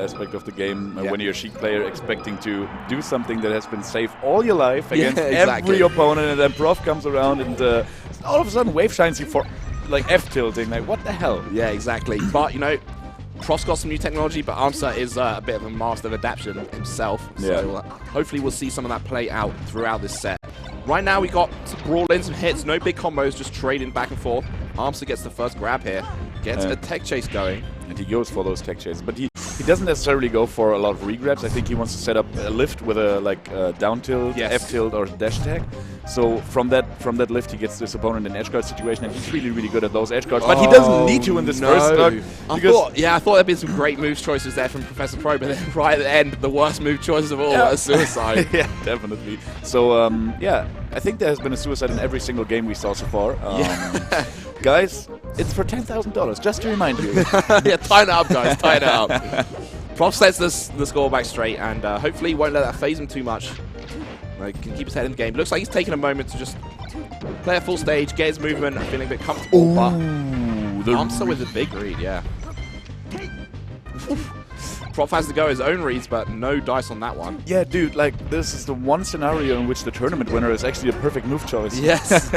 aspect of the game when you're a Sheik player expecting to do something that has been safe all your life against every opponent, and then Prof comes around and all of a sudden wave shines you for like F-tilting. Like, what the hell? Yeah, exactly. But, you know, Prof's got some new technology, but Amsah is a bit of a master of adaptation himself. So hopefully we'll see some of that play out throughout this set. Right now we got to brawl in some hits, no big combos, just trading back and forth. Amsah gets the first grab here, gets a tech chase going. And he goes for those tech chases, but he doesn't necessarily go for a lot of regrabs. I think he wants to set up a lift with a down tilt, F tilt, or dash attack. So from that lift, he gets this opponent in edge guard situation, and he's really, really good at those edge guards. But he doesn't need to in this first stock. I thought there'd been some great moves choices there from Professor Pro, but then right at the end, the worst move choices of all are suicide. Yeah, definitely. So yeah, I think there has been a suicide in every single game we saw so far. Guys, it's for $10,000, just to remind you. Yeah, tie it up, guys, tie it up. Prof sets the score back straight, and hopefully he won't let that phase him too much. Like, can keep his head in the game. Looks like he's taking a moment to just play a full stage, get his movement, and feeling a bit comfortable. But Amsah with a big read, yeah. Prof has to go his own reads, but no dice on that one. Yeah, dude, like, this is the one scenario in which the tournament winner is actually a perfect move choice. Yes.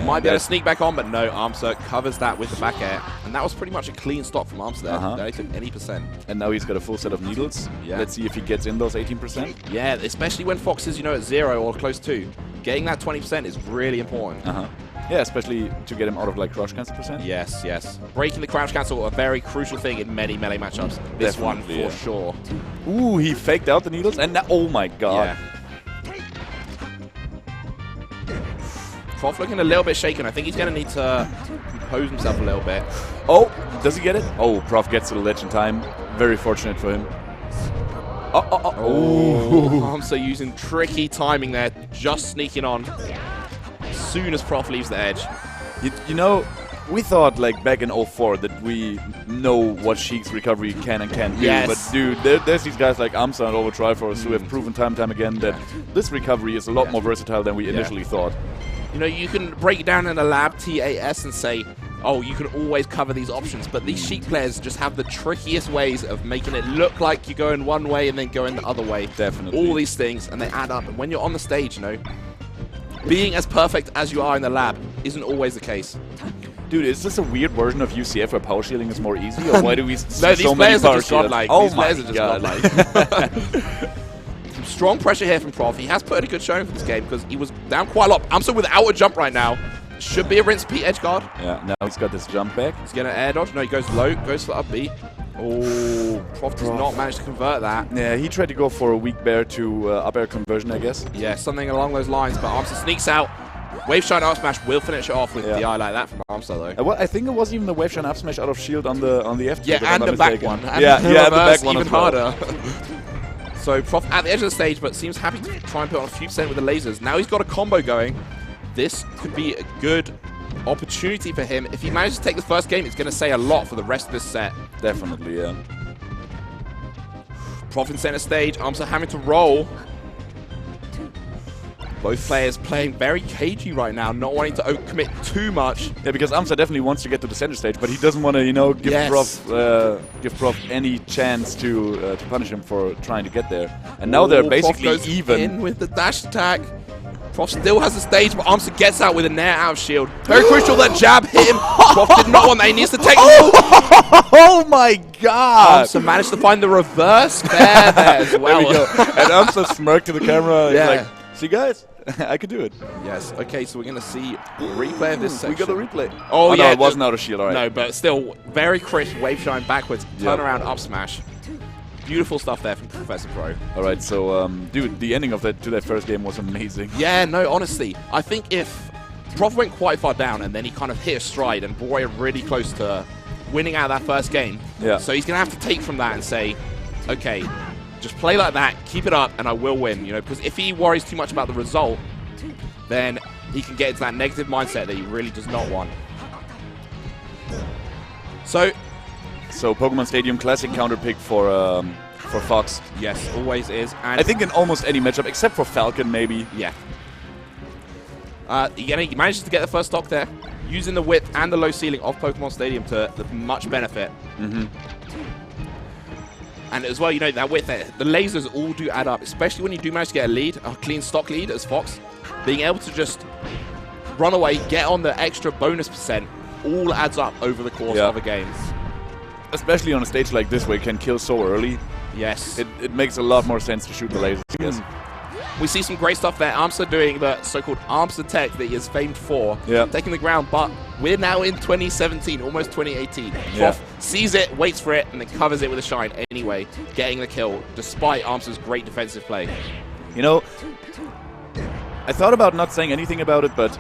Might be able to sneak back on, but no, Amsah covers that with the back air. And that was pretty much a clean stop from Amsah there. They took any percent. And now he's got a full set of needles. Yeah. Let's see if he gets in those 18%. Yeah, especially when Fox is, you know, at 0 or close to. Getting that 20% is really important. Yeah, especially to get him out of like crouch cancel percent. Yes, yes. Breaking the crouch cancel, a very crucial thing in many melee matchups. This one for sure. Ooh, he faked out the needles, and now, oh my god. Yeah. Prof looking a little bit shaken. I think he's going to need to compose himself a little bit. Oh, does he get it? Oh, Prof gets to the ledge in time. Very fortunate for him. Amsah using tricky timing there, just sneaking on as soon as Prof leaves the edge. You know, we thought like back in 04 that we know what Sheik's recovery can and can't do. But dude, there's these guys like Amsah and Triforce who have proven time and time again that this recovery is a lot more versatile than we initially thought. You know, you can break it down in a lab TAS and say, oh, you can always cover these options, but these Sheik players just have the trickiest ways of making it look like you're going one way and then going the other way. Definitely. All these things, and they add up. And when you're on the stage, you know, being as perfect as you are in the lab isn't always the case. Dude, is this a weird version of UCF where power shielding is more easy, or why do we see so many power shields? These players are just godlike. Strong pressure here from Prof. He has put in a good showing for this game because he was down quite a lot. Amsah without a jump right now. Should be a rinse P edge guard. Yeah, now he's got this jump back. He's going to air dodge. No, he goes low, goes for up B. Oh, Prof does not manage to convert that. Yeah, he tried to go for a weak bear to up air conversion, I guess. Yeah, something along those lines, but Amsah sneaks out. Wave Shine up smash will finish it off with the eye like that from Amsah, though. Well, I think it was even the Wave Shine up smash out of shield on the F. Yeah, and the back one. And the back one even harder. So Prof at the edge of the stage, but seems happy to try and put on a few percent with the lasers. Now he's got a combo going. This could be a good opportunity for him. If he manages to take the first game, it's going to say a lot for the rest of this set. Definitely, yeah. Prof in center stage, Amsah having to roll. Both players playing very cagey right now, not wanting to commit too much. Yeah, because Amsah definitely wants to get to the center stage, but he doesn't want to, you know, give Prof any chance to punish him for trying to get there. And now they're basically Prof goes even. In with the dash attack. Prof still has the stage, but Amsah gets out with a nair out of shield. Very crucial that jab hit him. Prof did not want that. He needs to take Oh my god! Amsah managed to find the reverse fair there as well. There we go. And Amsah smirked to the camera. Yeah. Like, see, guys, I could do it. Yes. Okay, so we're going to see a replay of this section. We got the replay. Oh yeah. No, it wasn't out of shield, all right. No, but still, very crisp wave shine backwards, turn around up smash. Beautiful stuff there from Professor Pro. All right, so, dude, the ending of that first game was amazing. Yeah, no, honestly, I think if Prof went quite far down and then he kind of hit a stride and brought it really close to winning out of that first game. Yeah. So he's going to have to take from that and say, okay, just play like that, keep it up, and I will win. You know, because if he worries too much about the result, then he can get into that negative mindset that he really does not want. So Pokemon Stadium classic counter pick for Fox. Yes, always is. And I think in almost any matchup, except for Falcon, maybe. Yeah. He manages to get the first stock there, using the width and the low ceiling of Pokemon Stadium to much benefit. And as well, you know, that width there, the lasers all do add up, especially when you do manage to get a lead, a clean stock lead as Fox. Being able to just run away, get on the extra bonus percent, all adds up over the course of a game. Especially on a stage like this where you can kill so early. Yes. It makes a lot more sense to shoot the lasers, I guess. We see some great stuff there. Amsah doing the so-called Amsah tech that he is famed for, taking the ground, but we're now in 2017, almost 2018. Prof sees it, waits for it, and then covers it with a shine anyway, getting the kill, despite Amsah's great defensive play. You know, I thought about not saying anything about it, but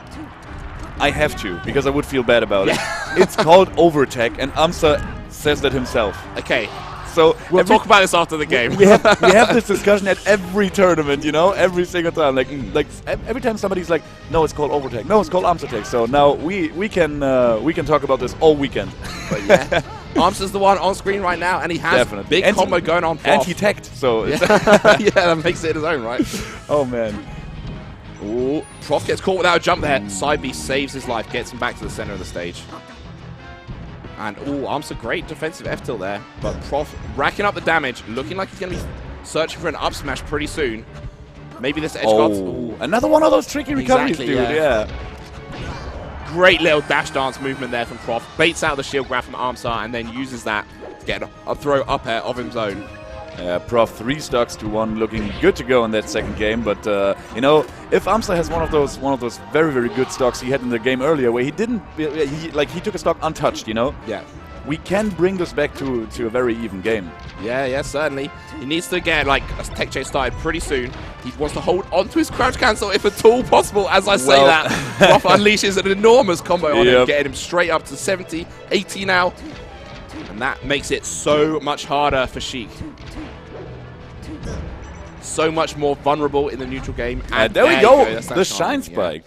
I have to, because I would feel bad about it. It's called overtech, and Amsah says that himself. Okay. So we'll talk about this after the game. we have this discussion at every tournament, you know, every single time. Like every time somebody's like, no, it's called overtech. No, it's called Amsah tech. So now we can talk about this all weekend. But yeah, Amsah's the one on screen right now, and he has a big combo going on. And he teched, so yeah, that makes it his own, right? Oh man. Ooh, Prof gets caught without a jump there. Side B saves his life, gets him back to the center of the stage. And, Amsah, great defensive F-tilt there. But Prof racking up the damage, looking like he's going to be searching for an up smash pretty soon. Maybe this edge guard. Another one of those tricky recoveries, dude. Yeah. Great little dash dance movement there from Prof. Baits out the shield grab from Amsah and then uses that to get a throw up air of his own. Prof 3 stocks to 1, looking good to go in that second game. But you know, if Amsah has one of those very, very good stocks he had in the game earlier, where he didn't, he took a stock untouched, you know. Yeah. We can bring this back to a very even game. Yeah, certainly. He needs to get a tech chase started pretty soon. He wants to hold on to his crouch cancel if at all possible. As I say that, Prof unleashes an enormous combo on him, getting him straight up to 70, 80 now. And that makes it so much harder for Sheik. So much more vulnerable in the neutral game. And there we go. The shine spike.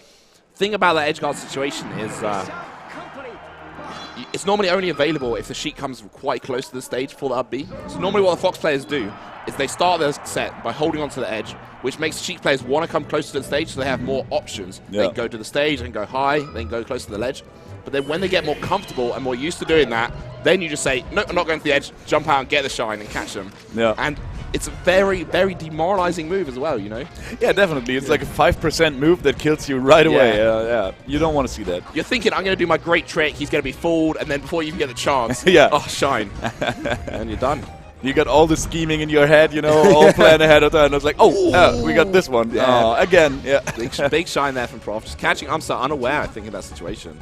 Thing about that edge guard situation is it's normally only available if the Sheik comes quite close to the stage for the up B. So normally what the Fox players do is they start their set by holding onto the edge, which makes the Sheik players want to come closer to the stage so they have more options. They can go to the stage and go high, they can go close to the ledge. But then when they get more comfortable and more used to doing that, then you just say, no, I'm not going to the edge, jump out and get the shine and catch them. Yeah. And it's a very, very demoralizing move as well, you know? Yeah, definitely. It's like a 5% move that kills you right away. Yeah. You don't want to see that. You're thinking, I'm going to do my great trick, he's going to be fooled, and then before you even get the chance, shine. And you're done. You got all the scheming in your head, you know, all planned ahead of time. And I was like, we got this one. Yeah. Again. Yeah. Big shine there from Prof. Just catching Amsah unaware, I think, in that situation.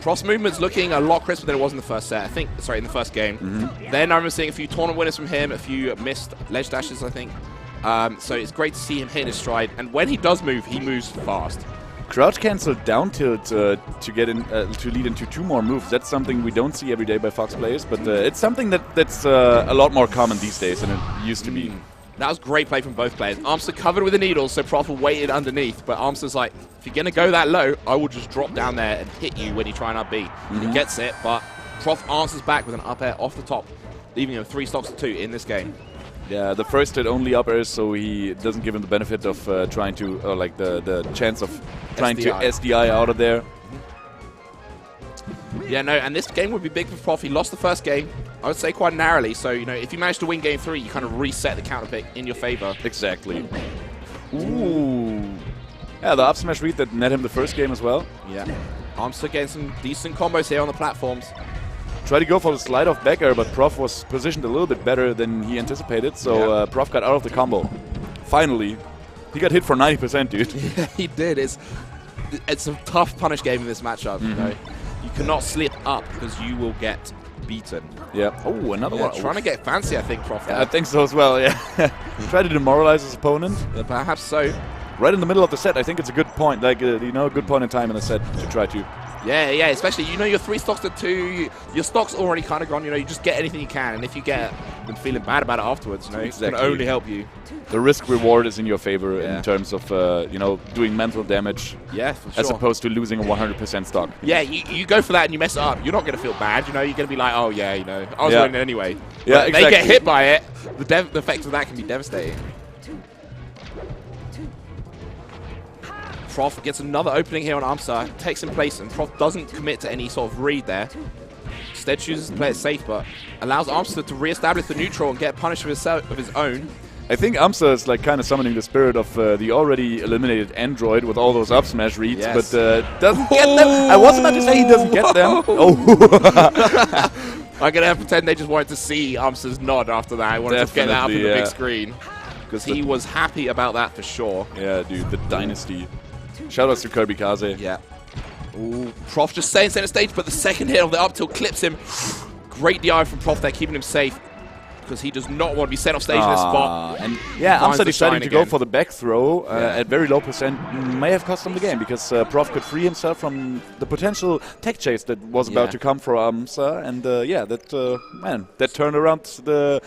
Prof's movement's looking a lot crisper than it was in the first set. In the first game. Then I remember seeing a few tournament winners from him, a few missed ledge dashes, I think. So it's great to see him hitting his stride. And when he does move, he moves fast. Crouch cancel down tilt to get in to lead into 2 more moves. That's something we don't see every day by Fox players, but it's something that's a lot more common these days than it used to be. That was great play from both players. Amsah covered with the needles, so Prof waited underneath. But Amsah's like, if you're going to go that low, I will just drop down there and hit you when you try and up B. He gets it, but Prof answers back with an up air off the top, leaving him 3 stocks to 2 in this game. Yeah, the first hit only up airs, so he doesn't give him the benefit of trying to, the chance of trying to SDI out of there. Yeah, no, and this game would be big for Prof. He lost the first game, I would say quite narrowly. So, you know, if you manage to win game 3, you kind of reset the counter pick in your favor. Exactly. Ooh. Yeah, the up smash read that net him the first game as well. Yeah. Amsah getting some decent combos here on the platforms. Tried to go for the slide off back air, but Prof was positioned a little bit better than he anticipated. So Prof got out of the combo. Finally. He got hit for 90%, dude. Yeah, he did. It's a tough punish game in this matchup, you know. You cannot slip up because you will get beaten. Yeah. Oh, another one. Trying to get fancy, I think, Prof. Yeah, I think so as well, yeah. Try to demoralize his opponent. Perhaps so. Right in the middle of the set, I think it's a good point. Like, a good point in time in the set to try to. Yeah, especially, you know, your 3 stocks to 2, your stock's already kind of gone, you know, you just get anything you can, and if you get them feeling bad about it afterwards, you know, it's going to only help you. The risk-reward is in your favor in terms of, doing mental damage. Yeah, for sure. As opposed to losing a 100% stock. Yeah, you go for that and you mess it up, you're not going to feel bad, you know, you're going to be like, oh yeah, you know, I was winning anyway. Yeah, but exactly. They get hit by it, the effect of that can be devastating. Prof gets another opening here on Amsah, takes in place, and Prof doesn't commit to any sort of read there. Instead chooses to play it safe, but allows Amsah to re-establish the neutral and get punished of his own. I think Amsah is like kind of summoning the spirit of the already eliminated android with all those up smash reads, but doesn't get them. I was about to say he doesn't get them. I'm going to pretend they just wanted to see Amsah's nod after that. I wanted to get that up on the big screen. Because he was happy about that for sure. Yeah, dude, the dynasty. Shoutouts to Kirby Kaze. Yeah. Ooh, Prof just staying center stage, but the second hit of the up tilt clips him. Great DI from Prof there, keeping him safe. Because he does not want to be sent off stage in this spot. And yeah, Amsah deciding to go for the back throw at very low percent may have cost him the game, because Prof could free himself from the potential tech chase that was about to come for Amsah. And yeah, that turned around the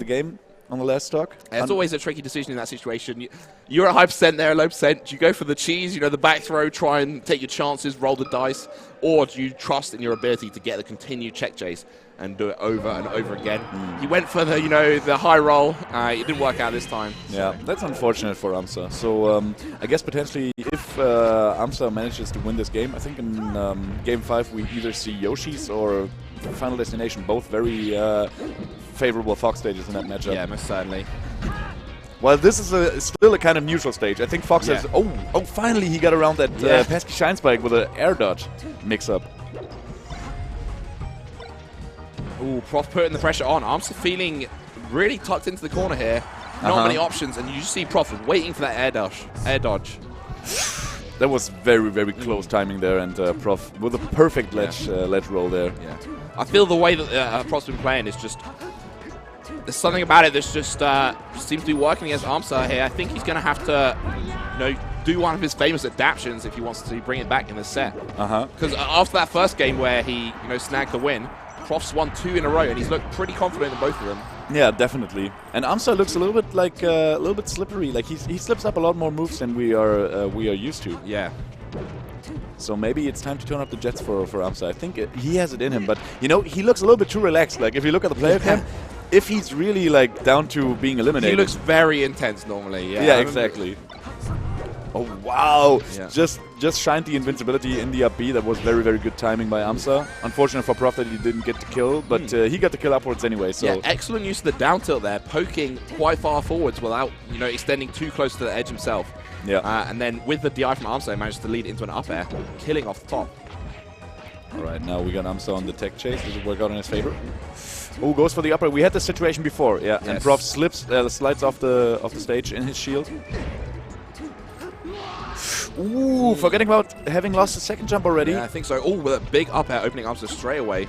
game on the last stock. It's always a tricky decision in that situation. You're at high percent there, low percent. Do you go for the cheese, the back throw, try and take your chances, roll the dice, or do you trust in your ability to get the continued check chase and do it over and over again? He went for the, the high roll. It didn't work out this time. Yeah, that's unfortunate for Amsah. So I guess potentially if Amsah manages to win this game, I think in Game 5 we either see Yoshi's or Final Destination, both very favorable Fox stages in that matchup. Yeah, most certainly. Well, this is still a kind of neutral stage. I think Fox has... Oh, finally he got around that pesky shine spike with an air dodge mix-up. Ooh, Prof putting the pressure on. Amsah feeling really tucked into the corner here. Not many options, and you just see Prof waiting for that air dodge. That was very, very close timing there, and Prof with a perfect ledge roll there. Yeah. I feel the way that Prof's been playing is just... There's something about it that's just seems to be working against Amsah here. I think he's going to have to, do one of his famous adaptions if he wants to bring it back in the set. Because after that first game where he, snagged the win, Prof's won 2 in a row, and he's looked pretty confident in both of them. Yeah, definitely. And Amsah looks a little bit like a little bit slippery. Like he slips up a lot more moves than we are used to. Yeah. So maybe it's time to turn up the jets for Amsah. I think he has it in him, but he looks a little bit too relaxed. Like if you look at the player cam, if he's really like down to being eliminated, he looks very intense normally. Yeah, exactly. Oh wow! Yeah. Just shined the invincibility in the up B. That was very, very good timing by Amsah. Unfortunate for Prof that he didn't get the kill, but he got the kill upwards anyway. So yeah, excellent use of the down tilt there, poking quite far forwards without extending too close to the edge himself. Yeah. And then with the DI from Amsah, he managed to lead into an up air, killing off the top. All right, now we got Amsah on the tech chase. Does it work out in his favor? Oh, goes for the upper. We had this situation before, yeah. Yes. And Prof slides off the stage in his shield. Ooh, forgetting about having lost the second jump already. Yeah, I think so. Oh, with a big up air opening Amsah straight away.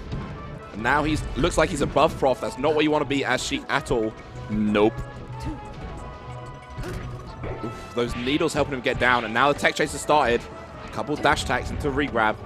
And now looks like he's above Prof. That's not where you want to be as Sheik at all. Nope. Oof, those needles helping him get down, and now the tech chase has started. A couple dash attacks into regrab.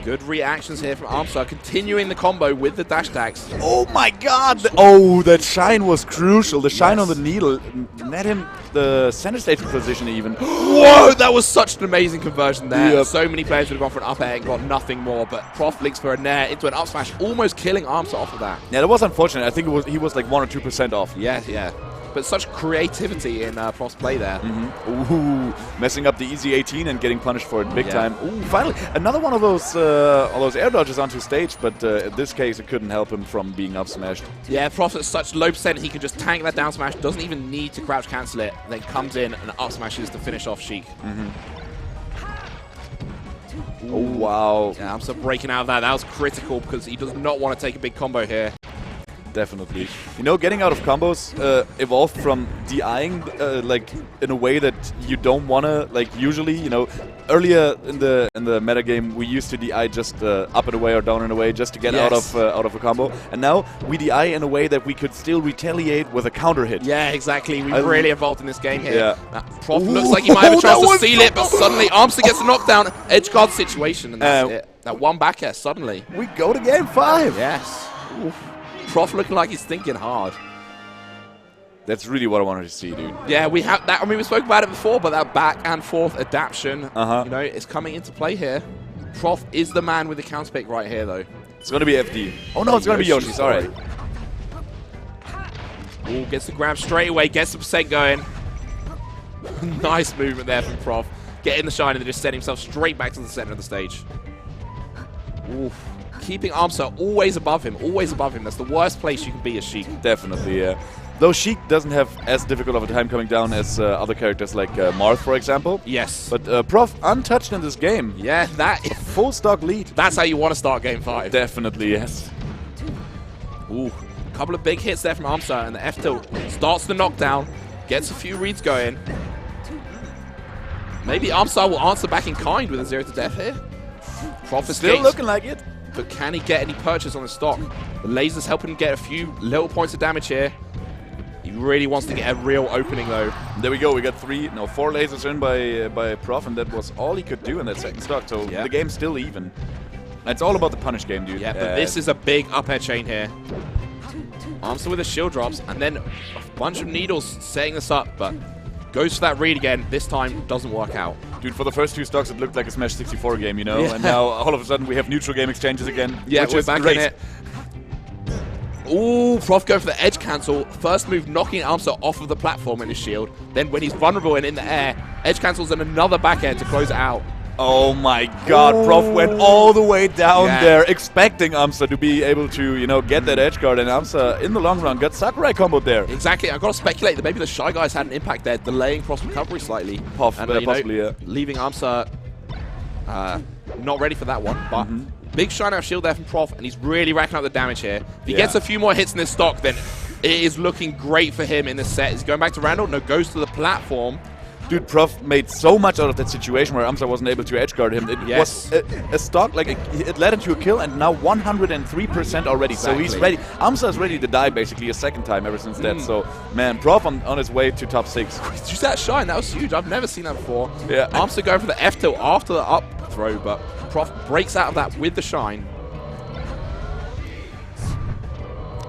Good reactions here from Amsah, continuing the combo with the dash attacks. Oh my god! Oh, that shine was crucial. The shine on the needle net him the center stage position even. Whoa, that was such an amazing conversion there. Yep. So many players would have gone for an up air and got nothing more, but Prof links for a nair into an up smash, almost killing Amsah off of that. Yeah, that was unfortunate. I think he was like 1 or 2% off. Yeah, yeah. But such creativity in Prof's play there. Ooh, messing up the easy 18 and getting punished for it big time. Ooh, finally, another one of those air dodges onto stage, but in this case, it couldn't help him from being up smashed. Yeah, Prof at such low percent, he can just tank that down smash, doesn't even need to crouch cancel it, then comes in and up smashes to finish off Sheik. Oh, wow. Yeah, Amsah breaking out of that. That was critical because he does not want to take a big combo here. Definitely. Getting out of combos evolved from DIing like in a way that you don't want to, like usually, earlier in the meta game we used to DI just up and away or down and away just to get out of a combo, and now we DI in a way that we could still retaliate with a counter hit. Yeah, exactly. We've really evolved in this game here. Yeah. Prof looks like he might have a chance to seal it, but suddenly Amsah gets a knockdown, edge guard situation, and that's it. That one back air suddenly. We go to game 5. Yes. Oof. Prof looking like he's thinking hard. That's really what I wanted to see, dude. Yeah, we have that. I mean, we spoke about it before, but that back and forth adaptation, is coming into play here. Prof is the man with the counter pick right here, though. It's going to be FD. Oh, no, it's going to be Yoshi. Sorry. Ooh, gets the grab straight away, gets the percent going. Nice movement there from Prof. Getting the shine and then just send himself straight back to the center of the stage. Oof. Keeping Amsah always above him, always above him. That's the worst place you can be as Sheik. Definitely, yeah. Though Sheik doesn't have as difficult of a time coming down as other characters like Marth, for example. Yes. But Prof untouched in this game. Yeah, that is full stock lead. That's how you want to start game 5. Definitely, yes. Ooh, a couple of big hits there from Amsah, and the F tilt starts the knockdown, gets a few reads going. Maybe Amsah will answer back in kind with a 0 to death here. Prof escapes. Still looking like it. But can he get any purchase on the stock? The laser's helping him get a few little points of damage here. He really wants to get a real opening, though. There we go. We got 4 lasers in by Prof, and that was all he could do in that second stock. So the game's still even. It's all about the punish game, dude. Yeah, but this is a big up air chain here. Amsah with the shield drops, and then a bunch of needles setting this up, but goes for that read again. This time doesn't work out. Dude, for the first 2 stocks, it looked like a Smash 64 game, you know? Yeah. And now, all of a sudden, we have neutral game exchanges again. Yeah, which we're is back great. in it. Ooh, Prof going for the edge cancel. First move knocking Amsah off of the platform in his shield. Then when he's vulnerable and in the air, edge cancels and another back air to close it out. Oh my god, Prof went all the way down there, expecting Amsah to be able to, you know, get that edge guard, and Amsah, in the long run, got Sakurai comboed there. Exactly. I've got to speculate that maybe the Shy Guys had an impact there, delaying Prof's recovery slightly. Possibly, yeah. Leaving Amsah not ready for that one, but big shine out shield there from Prof, and he's really racking up the damage here. If he gets a few more hits in this stock, then it is looking great for him in this set. Is he going back to Randall? No, goes to the platform. Dude, Prof made so much out of that situation where Amsah wasn't able to edgeguard him. It was a stock, like, it led into a kill, and now 103% already. Exactly. So he's ready. Amsah is ready to die, basically, a second time ever since that. So, man, Prof on his way to top 6. Did you see that shine? That was huge. I've never seen that before. Yeah. Amsah going for the F tilt after the up throw, but Prof breaks out of that with the shine.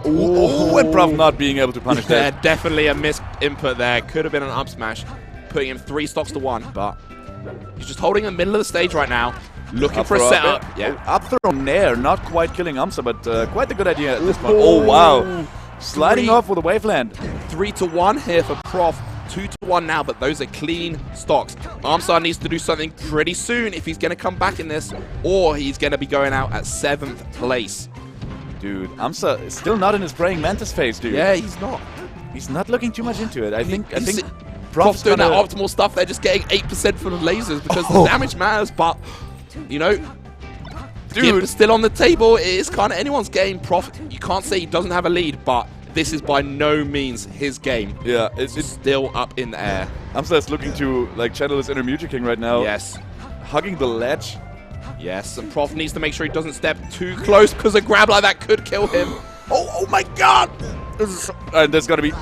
Ooh, and Prof not being able to punish that. Yeah, definitely a missed input there. Could have been an up smash, putting him 3 stocks to 1, but he's just holding in the middle of the stage right now, looking for a setup. Up throw nair, not quite killing Amsah, but quite a good idea at this point. Oh, wow. Sliding off with a waveland. 3 to 1 here for Prof. 2 to 1 now, but those are clean stocks. Amsah needs to do something pretty soon if he's going to come back in this, or he's going to be going out at 7th place. Dude, Amsah is still not in his praying mantis phase, dude. Yeah, he's not. He's not looking too much into it. I think Prof's doing that optimal stuff. They're just getting 8% from the lasers because the damage matters, but, you know, dude, still on the table. It is kind of anyone's game. Prof, you can't say he doesn't have a lead, but this is by no means his game. Yeah, it's still up in the air. Amsah is looking to, like, channel his inner Mewtwo King right now. Yes. Hugging the ledge. Yes, and Prof needs to make sure he doesn't step too close because a grab like that could kill him. Oh my god! And there's gotta be...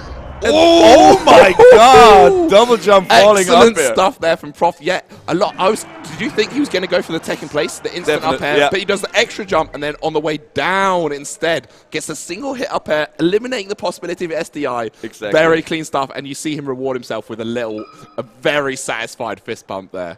Oh my god! Double jump falling Excellent up stuff there from Prof. Yeah, did you think he was going to go for the tech in place, the instant up air? But he does the extra jump, and then on the way down instead, gets a single hit up air, eliminating the possibility of SDI. Exactly. Very clean stuff, and you see him reward himself with a very satisfied fist pump there.